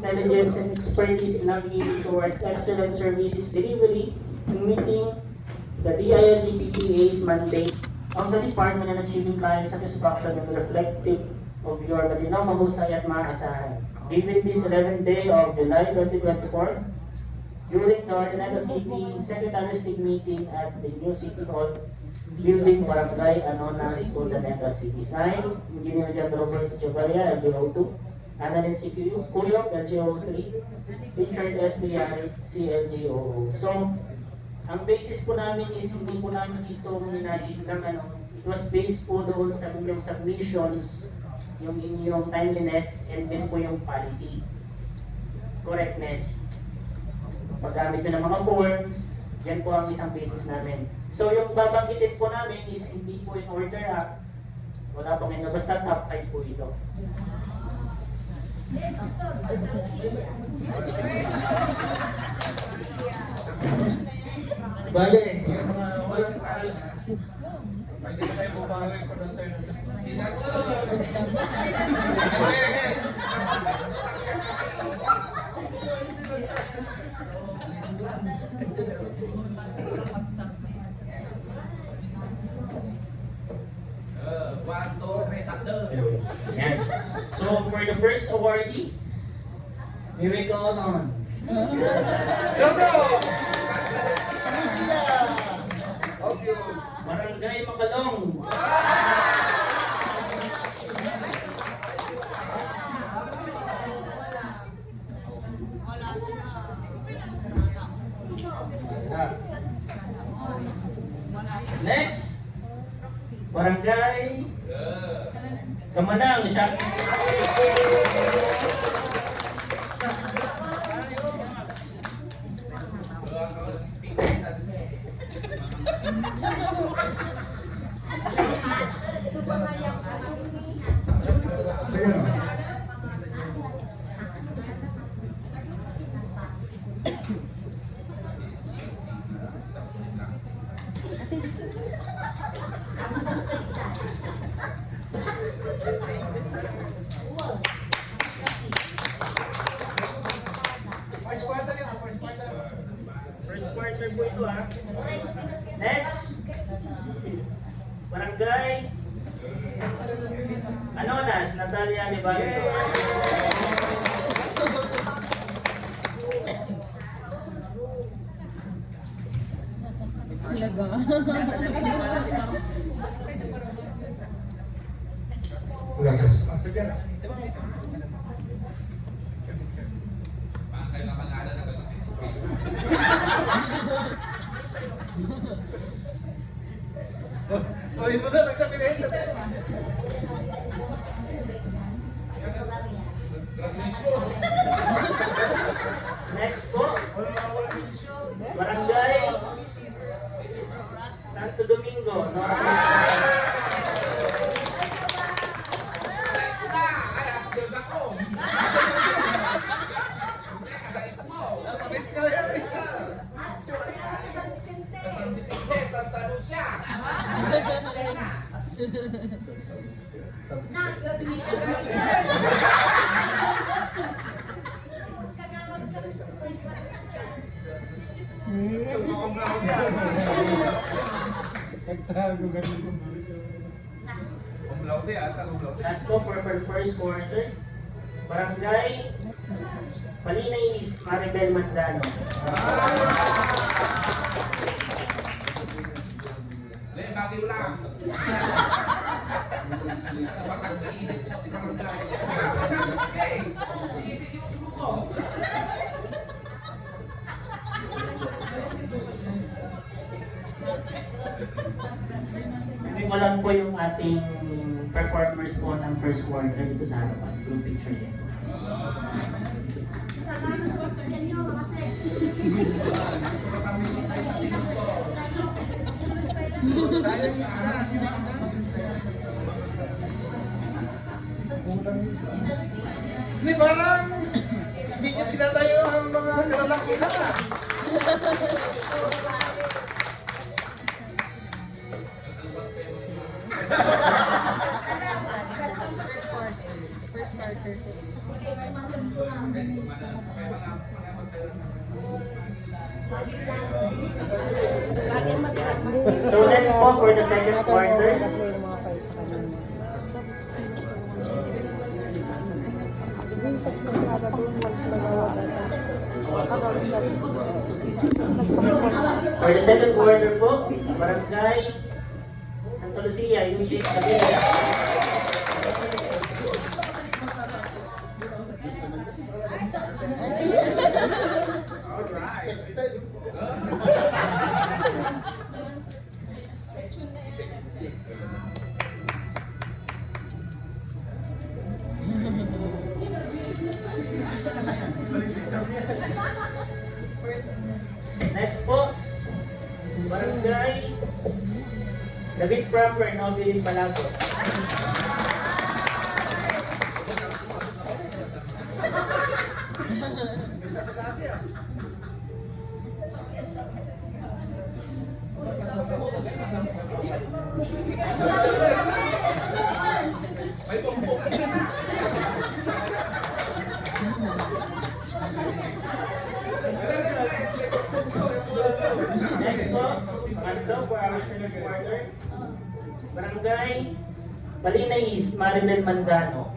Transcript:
intelligence and expertise in navigating towards excellent service delivery and meeting the DILG-PPA's mandate of the department and achieving client satisfaction and reflective of your matinaw, mahusay at maasahan. Given this 11th day of July 2024, during the Ordinary City Secretary State meeting at the new City Hall building Barangay Anonas, Urdaneta City. Signed, Engineer John Robert Echevarria, LGO2, Annalyn C. Cuyok, LGO3, Richard S. Lian, CLGO. So, ang basis po namin is hindi po namin ito minagin lang it was based po doon sa inyong submissions, yung inyong timeliness, and then po yung quality, correctness. Paggamit nyo ng mga forms, yan po ang isang basis namin. So yung babanggitin po namin is hindi po in order wala pong ino, basta top 5 po ito. Bale, yung mga walang kaalam, pwede na tayo bumawi ko ng turn na Yan. So for the first awardee, may we call on Barangay Makalong. Next, Barangay Kamanang siya. First quarter po ito Next, Barangay Anonas, Natalia Libayo. Talaga. Lagas. Sige na. Oh, ito na, nagsabi na ito. Next po, Barangay Santo Domingo. Last po for first quarter, Barangay Palinay East, Maribel Manzano. Walang po yung ating performers po ng first quarter dito sa harapan. Group picture din po. Hindi parang hindi niya tinatayo ang mga kalalakihan. First starter. So next po for the second quarter. For the second quarter po, Barangay Santa Lucia, Eugene Padilla. Next po, Barangay David Proper, Nobilin, Palago. Next po, pangatlo for our second quarter, Barangay Balina East, Maribel Manzano.